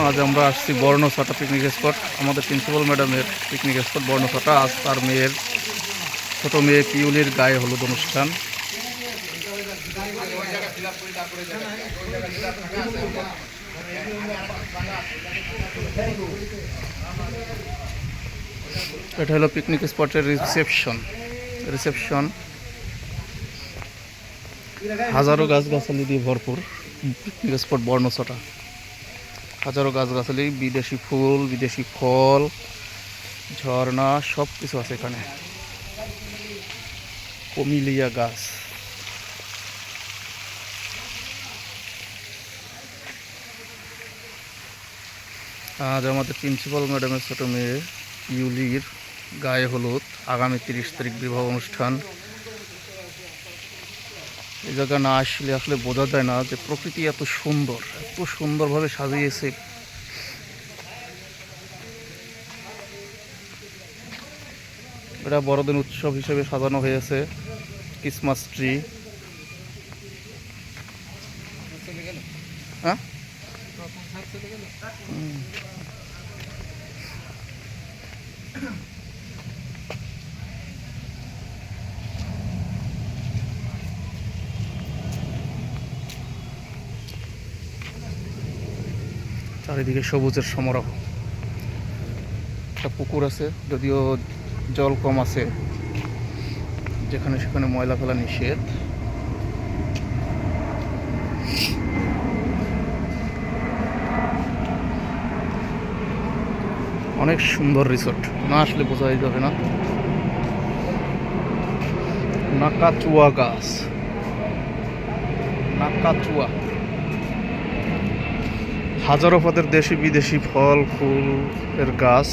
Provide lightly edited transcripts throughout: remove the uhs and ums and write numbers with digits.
আজ আমরা আসছি বর্ণছটা পিকনিক স্পট। আমাদের প্রিন্সিপাল ম্যাডামের পিকনিক স্পট বর্ণছটা। আজ তার মেয়ের ছোট মেয়ে পিউলির গায়ে হলুদ অনুষ্ঠান। এটা হলো পিকনিক স্পটের রিসেপশন। হাজারো গাছগাছালি দিয়ে ভরপুর পিকনিক স্পট বর্ণছটা। হাজারো গাছগাছালি, বিদেশি ফুল, বিদেশি ফল, ঝর্ণা, সব কিছু আছে এখানে। কমিলিয়া গাছ। আজ আমাদের প্রিন্সিপাল ম্যাডামের ছোট মেয়ে ইউলির গায়ে হলুদ। আগামী 30 তারিখ বিবাহ অনুষ্ঠান। এই জায়গা না আসলে বোঝা যায় না যে প্রকৃতি এত সুন্দরভাবে সাজিয়েছে। এটা বড়দিন উৎসব হিসেবে সাজানো হয়েছে। Christmas tree. হ্যাঁ, চারিদিকে সবুজের সমারোহ। একটা পুকুর আছে, যদিও জল কম আছে, যেখানে সেখানে ময়লা ফেলা নিষেধ। অনেক সুন্দর রিসোর্ট, না আসলে বোঝাই যাবে না। নাকাচুয়া গাছ, নাকাচুয়া। হাজারো পদের দেশি বিদেশি ফল ফুল এর গাছ।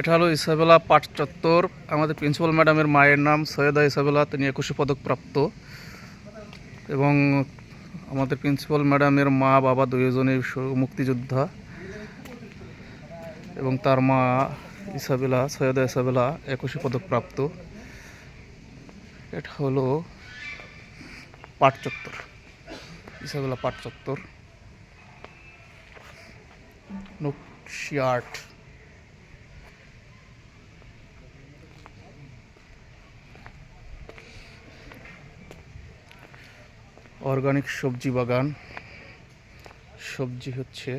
এটা হলো ইসাবেলা পাট চত্বর। আমাদের প্রিন্সিপাল ম্যাডামের মায়ের নাম সৈয়দা ইসাবেলা, তিনি 21 পদক প্রাপ্ত। এবং আমাদের প্রিন্সিপাল ম্যাডামের মা বাবা দুইজনেই মুক্তিযোদ্ধা। এবং তার মা ইসাবেলা, সৈয়দা ইসাবেলা 21 পদক প্রাপ্ত। এটা হলো পাট চত্বর, ইসাবেলা পাট চত্বর। নকশি আর্ট। অর্গানিক সবজি বাগান। সবজি হচ্ছে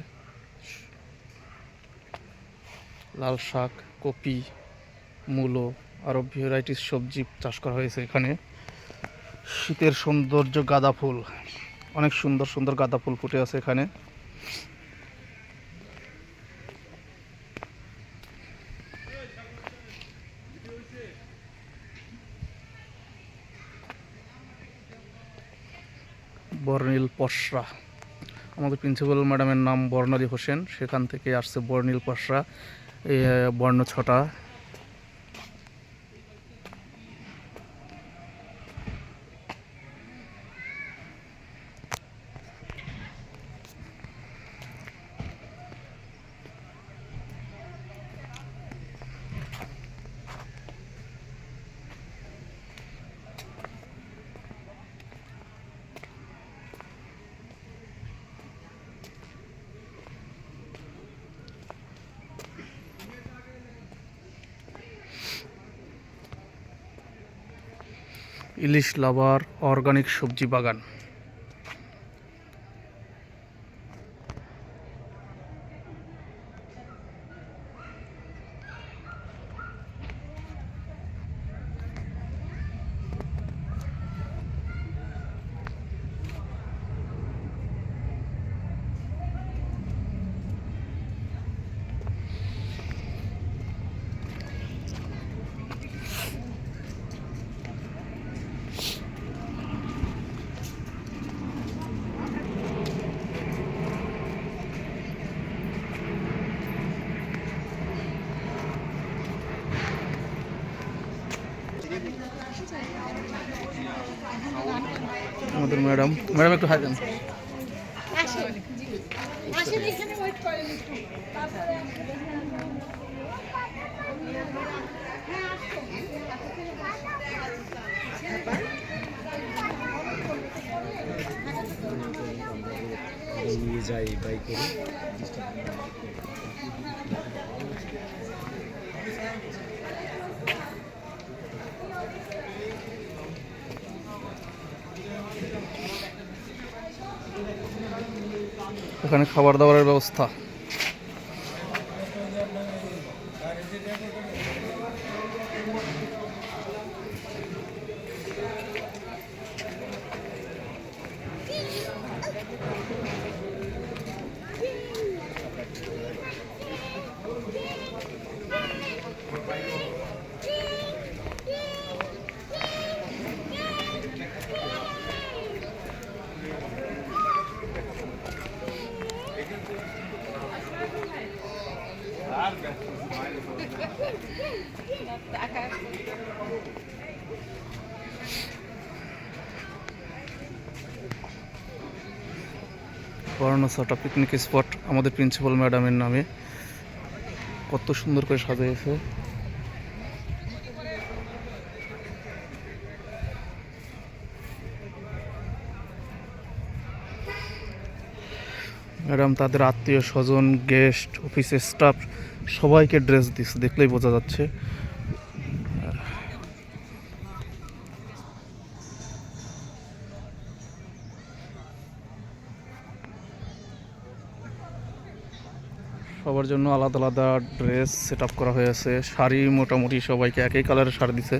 লাল শাক, কপি, মূলো, আরও ভ্যারাইটিস সবজি চাষ করা হয়েছে এখানে। শীতের সৌন্দর্য গাঁদা ফুল, অনেক সুন্দর গাঁদা ফুল ফুটে আছে এখানে। বর্ণিল পসরা। আমাদের প্রিন্সিপাল ম্যাডামের নাম বর্ণালী হোসেন, সেখান থেকে আসছে বর্ণিল পসরা, এই বর্ণছটা। ইলিশ লাভার অর্গানিক সবজি বাগান। আমাদের ম্যাডাম, ম্যাডাম একটু হাই দেন। নিয়ে যাই বাই করে এখানে খাবার দাবারের ব্যবস্থা। বর্ণসাটা পিকনিক স্পট আমাদের প্রিন্সিপাল ম্যাডামের নামে। কত সুন্দর করে সাজিয়েছে। ম্যাডাম তাদের আত্মীয় স্বজন, গেস্ট, অফিসের স্টাফ সবাইকে ড্রেস দিচ্ছে, দেখলেই বোঝা যাচ্ছে। সবার জন্য আলাদা আলাদা ড্রেস সেট আপ করা হয়েছে। শাড়ি মোটামুটি সবাইকে একই কালারের শাড়ি দিছে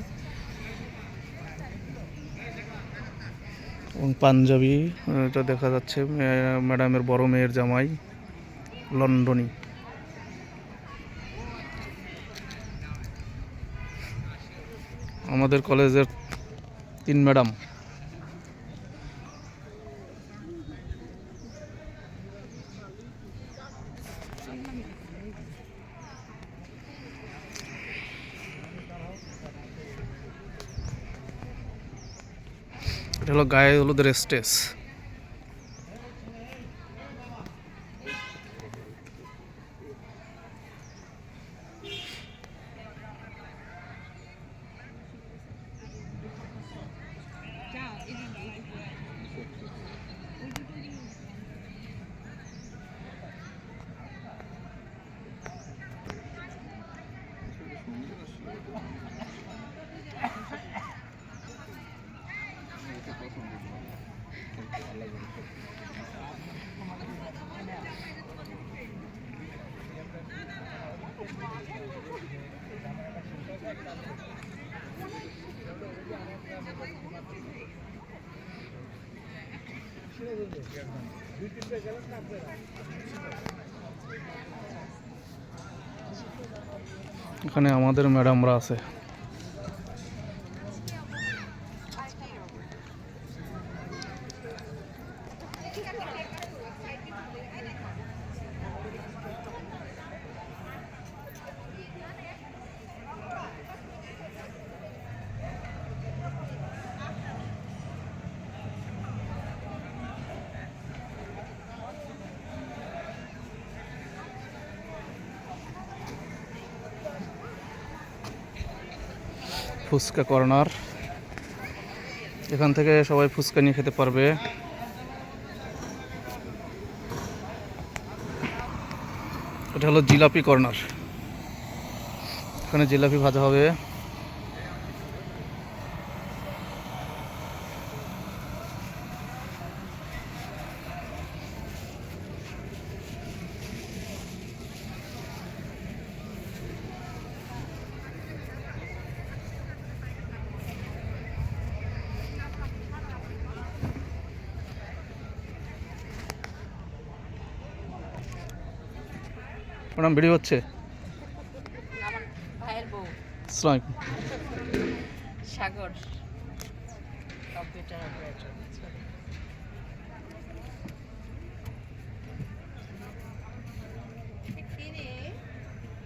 এবং পাঞ্জাবি, এটা দেখা যাচ্ছে ম্যাডামের বড় মেয়ের জামাই লন্ডনী। আমাদের কলেজের 3 ম্যাডাম। এটা হলো গায়ে হলুদের স্টেজ। এখানে আমাদের ম্যাডামরা আছে। ফুচকা কর্নার, এখান থেকে সবাই ফুচকা নিয়ে খেতে পারবে। এটা হলো জিলাপি কর্নার, এখানে জিলাপি ভাজা হবে। ম্যাডাম ভিডিও হচ্ছে। ভাইয়ের বউ আসসালামু আলাইকুম। সাগর কম্পিউটার অপারেটর।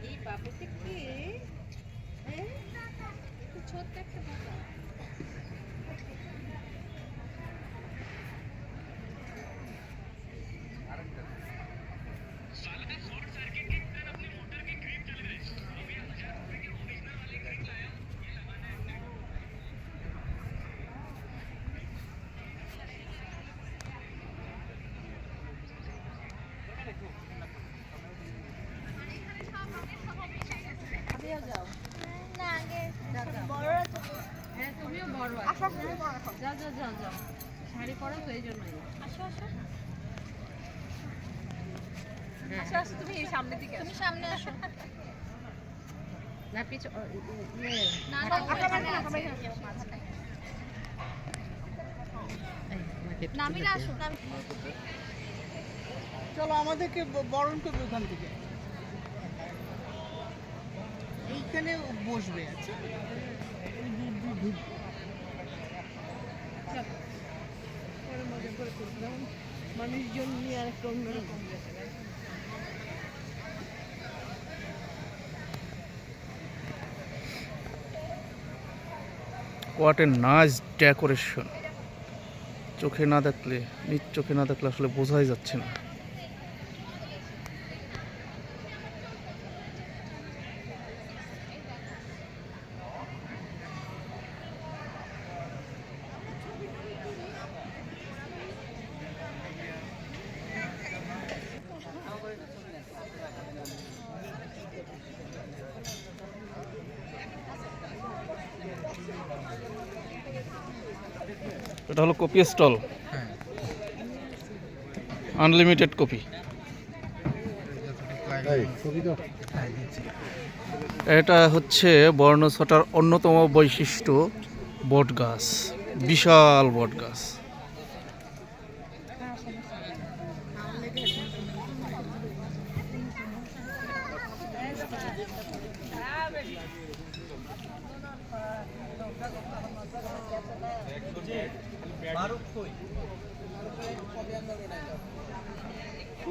এই বাবুকে কি ছোট্ট একটা বাবা। যাও যাও যাও যাও শাড়ি পরো তো এই জন্যই আসো আসো আসো আসো তুমি এই সামনের দিকে তুমি সামনে আসো না পিছ না না নামিরা আসো চলো আমাদেরকে বরণ করবে ওখান থেকে এইখানে বসবে আচ্ছা মানুষজন নিয়ে আর একটা অন্যরকম হোয়াট এ নাইস ডেকোরেশন। চোখে না দেখলে, নিজ চোখে না দেখলে আসলে বোঝাই যাচ্ছে না। এটা হলো কপি স্টল, আনলিমিটেড কপি। এটা হচ্ছে বর্ণছটার অন্যতম বৈশিষ্ট্য বট গাছ, বিশাল বট গাছ।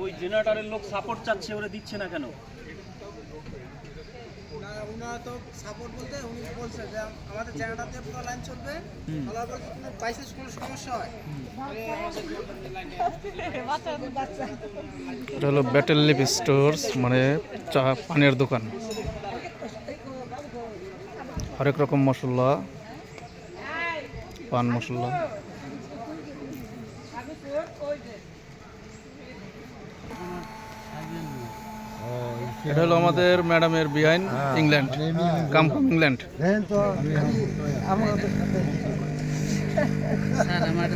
ওই জেনারেটরের লোক সাপোর্ট চাচ্ছে, ওরা দিচ্ছে না কেন? ওনারা তো সাপোর্ট বলতে উনি বলছে যে আমাদের জেনারেটর দিয়ে পুরো লাইন চলবে, বলার পর যদি কোনো বাইসেস কোনো সমস্যা হয় এটা হলো ব্যাটেল লিপ স্টোরস, মানে চা পানের দোকান। হরেক রকম মশলা, পান মশলা। এটা হলো আমাদের ম্যাডামের বিহাইন, England, come from England. Sir আমার